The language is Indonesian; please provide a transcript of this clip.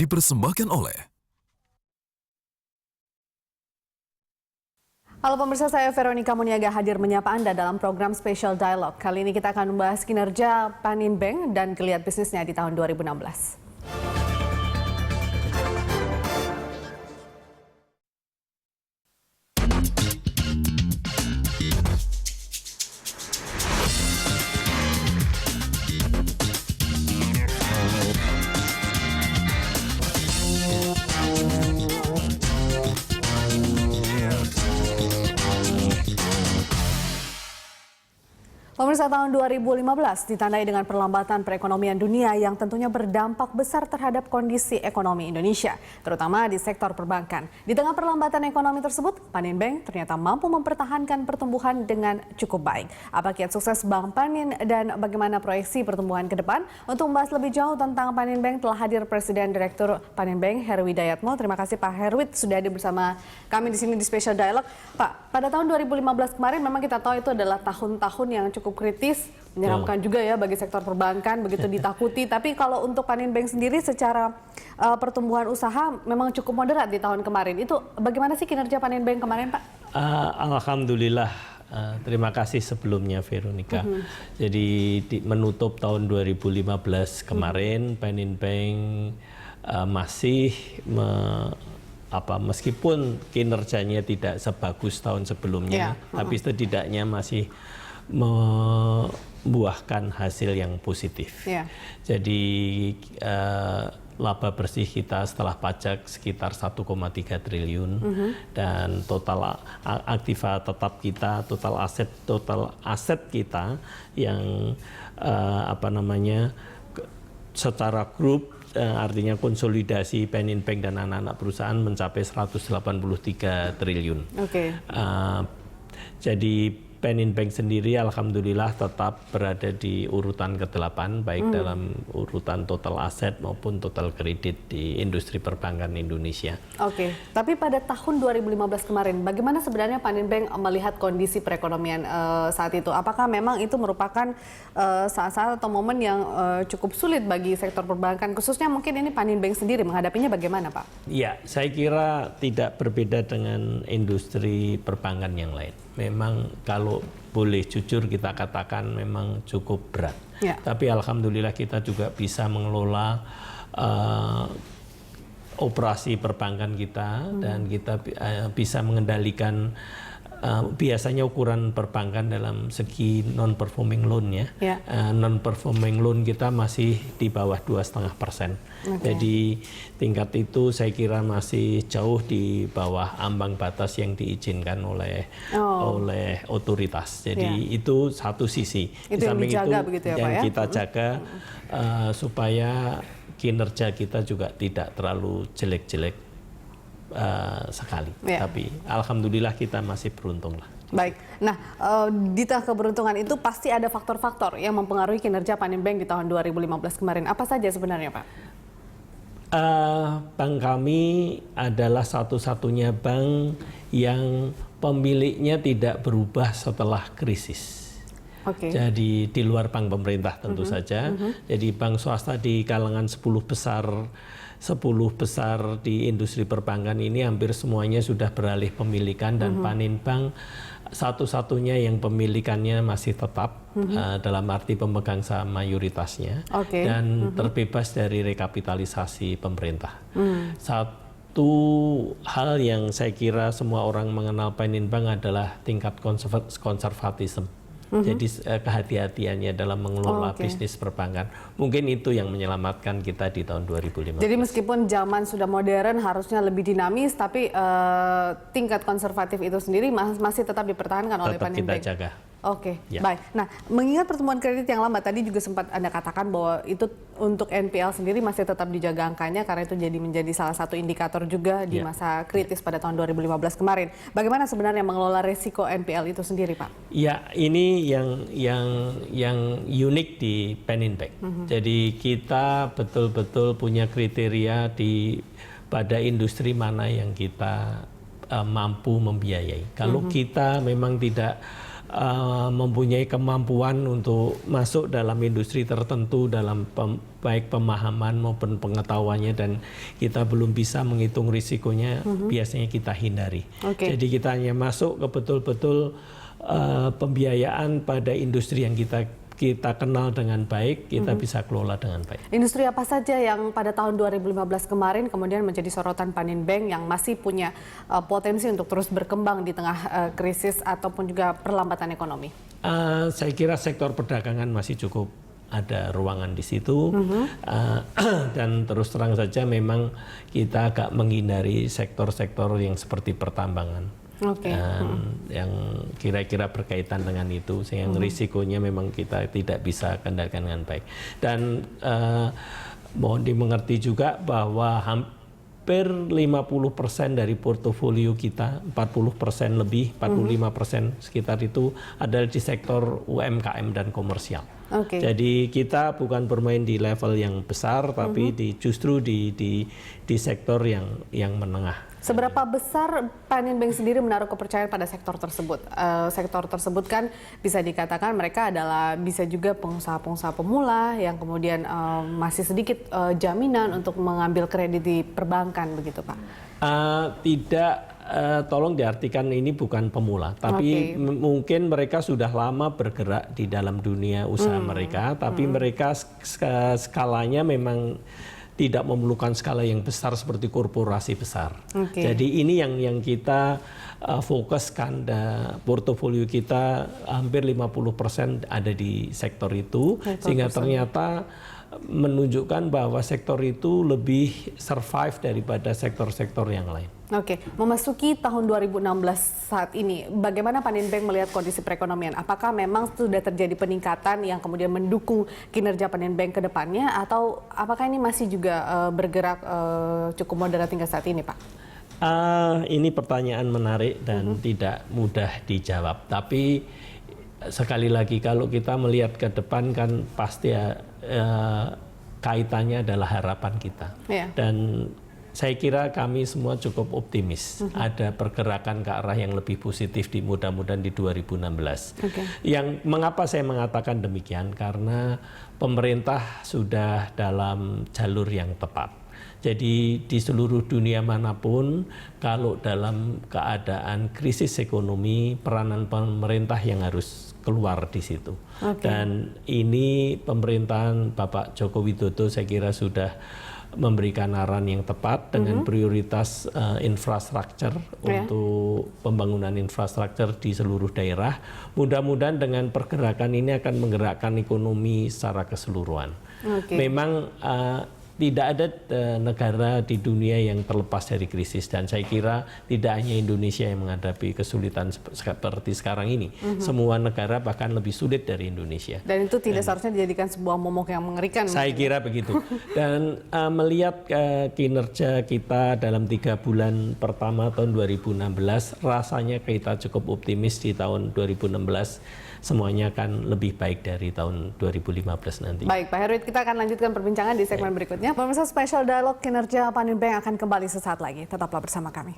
dipersembahkan oleh Halo pemirsa, saya Veronica Muniaga hadir menyapa Anda dalam program Special Dialogue. Kali ini kita akan membahas kinerja Panin Bank dan geliat bisnisnya di tahun 2016. Pemirsa, tahun 2015 ditandai dengan perlambatan perekonomian dunia yang tentunya berdampak besar terhadap kondisi ekonomi Indonesia, terutama di sektor perbankan. Di tengah perlambatan ekonomi tersebut, Panin Bank ternyata mampu mempertahankan pertumbuhan dengan cukup baik. Apa kiat sukses Bank Panin dan bagaimana proyeksi pertumbuhan ke depan? Untuk membahas lebih jauh tentang Panin Bank telah hadir Presiden Direktur Panin Bank, Heru Widayatmo. Terima kasih Pak Heru sudah hadir bersama kami di sini di Special Dialogue. Pak, pada tahun 2015 kemarin memang kita tahu itu adalah tahun-tahun yang cukup kritis, menyeramkan juga ya bagi sektor perbankan, begitu ditakuti. Tapi kalau untuk Panin Bank sendiri secara pertumbuhan usaha memang cukup moderat di tahun kemarin. Itu bagaimana sih kinerja Panin Bank kemarin, Pak? Alhamdulillah, terima kasih sebelumnya Veronica. Jadi menutup tahun 2015 kemarin, Panin Bank masih meskipun kinerjanya tidak sebagus tahun sebelumnya, tapi setidaknya masih membuahkan hasil yang positif. Jadi laba bersih kita setelah pajak sekitar 1,3 triliun dan total aktiva tetap kita, total aset kita yang secara grup, artinya konsolidasi Panin Bank dan anak-anak perusahaan mencapai 183 triliun. Jadi Panin Bank sendiri alhamdulillah tetap berada di urutan ke-8, baik dalam urutan total aset maupun total kredit di industri perbankan Indonesia. Tapi pada tahun 2015 kemarin, bagaimana sebenarnya Panin Bank melihat kondisi perekonomian saat itu? Apakah memang itu merupakan saat-saat atau momen yang cukup sulit bagi sektor perbankan, khususnya mungkin ini Panin Bank sendiri menghadapinya bagaimana, Pak? Ya, saya kira tidak berbeda dengan industri perbankan yang lain. Memang kalau boleh jujur kita katakan memang cukup berat. Tapi alhamdulillah kita juga bisa mengelola operasi perbankan kita dan kita bisa mengendalikan biasanya ukuran perbankan dalam segi non-performing loan ya. Non-performing loan kita masih di bawah 2,5%. Jadi tingkat itu saya kira masih jauh di bawah ambang batas yang diizinkan oleh otoritas. Jadi itu satu sisi. Itu yang dijaga begitu ya, Pak, ya? Kita jaga supaya kinerja kita juga tidak terlalu jelek-jelek sekali, tapi alhamdulillah kita masih beruntung lah. Baik, nah di tengah keberuntungan itu pasti ada faktor-faktor yang mempengaruhi kinerja Panin Bank di tahun 2015 kemarin. Apa saja sebenarnya, Pak? Bank kami adalah satu-satunya bank yang pemiliknya tidak berubah setelah krisis. Jadi di luar bank pemerintah tentu saja. Jadi bank swasta di kalangan 10 besar di industri perbankan ini hampir semuanya sudah beralih pemilikan dan Panin Bank satu-satunya yang pemilikannya masih tetap dalam arti pemegang saham mayoritasnya dan terbebas dari rekapitalisasi pemerintah. Satu hal yang saya kira semua orang mengenal Panin Bank adalah tingkat konservatisme. Jadi kehati-hatiannya dalam mengelola bisnis perbankan. Mungkin itu yang menyelamatkan kita di tahun 2015. Jadi meskipun zaman sudah modern harusnya lebih dinamis, tapi tingkat konservatif itu sendiri masih tetap dipertahankan oleh Panin Bank. Tetap kita jaga. Baik. Nah, mengingat pertumbuhan kredit yang lambat, tadi juga sempat Anda katakan bahwa itu untuk NPL sendiri masih tetap dijaga angkanya karena itu menjadi salah satu indikator juga di masa kritis pada tahun 2015 kemarin. Bagaimana sebenarnya mengelola resiko NPL itu sendiri, Pak? Ya, ini yang unik di Panin Bank. Jadi kita betul-betul punya kriteria pada industri mana yang kita mampu membiayai. Kalau kita memang tidak mempunyai kemampuan untuk masuk dalam industri tertentu dalam baik pemahaman maupun pengetahuannya, dan kita belum bisa menghitung risikonya, biasanya kita hindari. Jadi kita hanya masuk ke betul-betul pembiayaan pada industri yang kita kenal dengan baik, kita bisa kelola dengan baik. Industri apa saja yang pada tahun 2015 kemarin kemudian menjadi sorotan Panin Bank yang masih punya potensi untuk terus berkembang di tengah krisis ataupun juga perlambatan ekonomi? Saya kira sektor perdagangan masih cukup ada ruangan di situ, dan terus terang saja memang kita agak menghindari sektor-sektor yang seperti pertambangan. Yang kira-kira berkaitan dengan itu, sehingga risikonya memang kita tidak bisa kendalikan dengan baik. Dan mohon dimengerti juga bahwa hampir 50% dari portofolio kita, 40% lebih, 45% sekitar itu adalah di sektor UMKM dan komersial. Jadi kita bukan bermain di level yang besar, tapi justru di sektor yang menengah. Seberapa besar Panin Bank sendiri menaruh kepercayaan pada sektor tersebut? Sektor tersebut kan bisa dikatakan mereka adalah bisa juga pengusaha-pengusaha pemula yang kemudian masih sedikit jaminan untuk mengambil kredit di perbankan, begitu Pak? Tidak, tolong diartikan ini bukan pemula, tapi mungkin mereka sudah lama bergerak di dalam dunia usaha mereka, tapi mereka skalanya memang tidak memerlukan skala yang besar seperti korporasi besar. Jadi ini yang kita fokuskan, portofolio kita hampir 50% ada di sektor itu, sehingga ternyata menunjukkan bahwa sektor itu lebih survive daripada sektor-sektor yang lain. Memasuki tahun 2016 saat ini, bagaimana Panin Bank melihat kondisi perekonomian? Apakah memang sudah terjadi peningkatan yang kemudian mendukung kinerja Panin Bank ke depannya, atau apakah ini masih juga bergerak cukup moderat hingga saat ini, Pak? Ini pertanyaan menarik dan tidak mudah dijawab. Tapi sekali lagi, kalau kita melihat ke depan kan pasti kaitannya adalah harapan kita. Dan saya kira kami semua cukup optimis ada pergerakan ke arah yang lebih positif di mudah-mudahan di 2016. Yang mengapa saya mengatakan demikian? Karena pemerintah sudah dalam jalur yang tepat. Jadi di seluruh dunia manapun, kalau dalam keadaan krisis ekonomi, peranan pemerintah yang harus keluar di situ. Dan ini pemerintahan Bapak Joko Widodo saya kira sudah memberikan arahan yang tepat dengan prioritas infrastruktur untuk pembangunan infrastruktur di seluruh daerah. Mudah-mudahan dengan pergerakan ini akan menggerakkan ekonomi secara keseluruhan. Memang tidak ada negara di dunia yang terlepas dari krisis, dan saya kira tidak hanya Indonesia yang menghadapi kesulitan seperti sekarang ini. Semua negara bahkan lebih sulit dari Indonesia. Dan itu tidak seharusnya dijadikan sebuah momok yang mengerikan. Saya kira begitu. Dan melihat kinerja kita dalam 3 bulan pertama tahun 2016, rasanya kita cukup optimis di tahun 2016 semuanya akan lebih baik dari tahun 2015 nanti. Baik, Pak Heruwit, kita akan lanjutkan perbincangan di segmen berikutnya. Pemirsa, Special Dialog kinerja Panin Bank akan kembali sesaat lagi. Tetaplah bersama kami.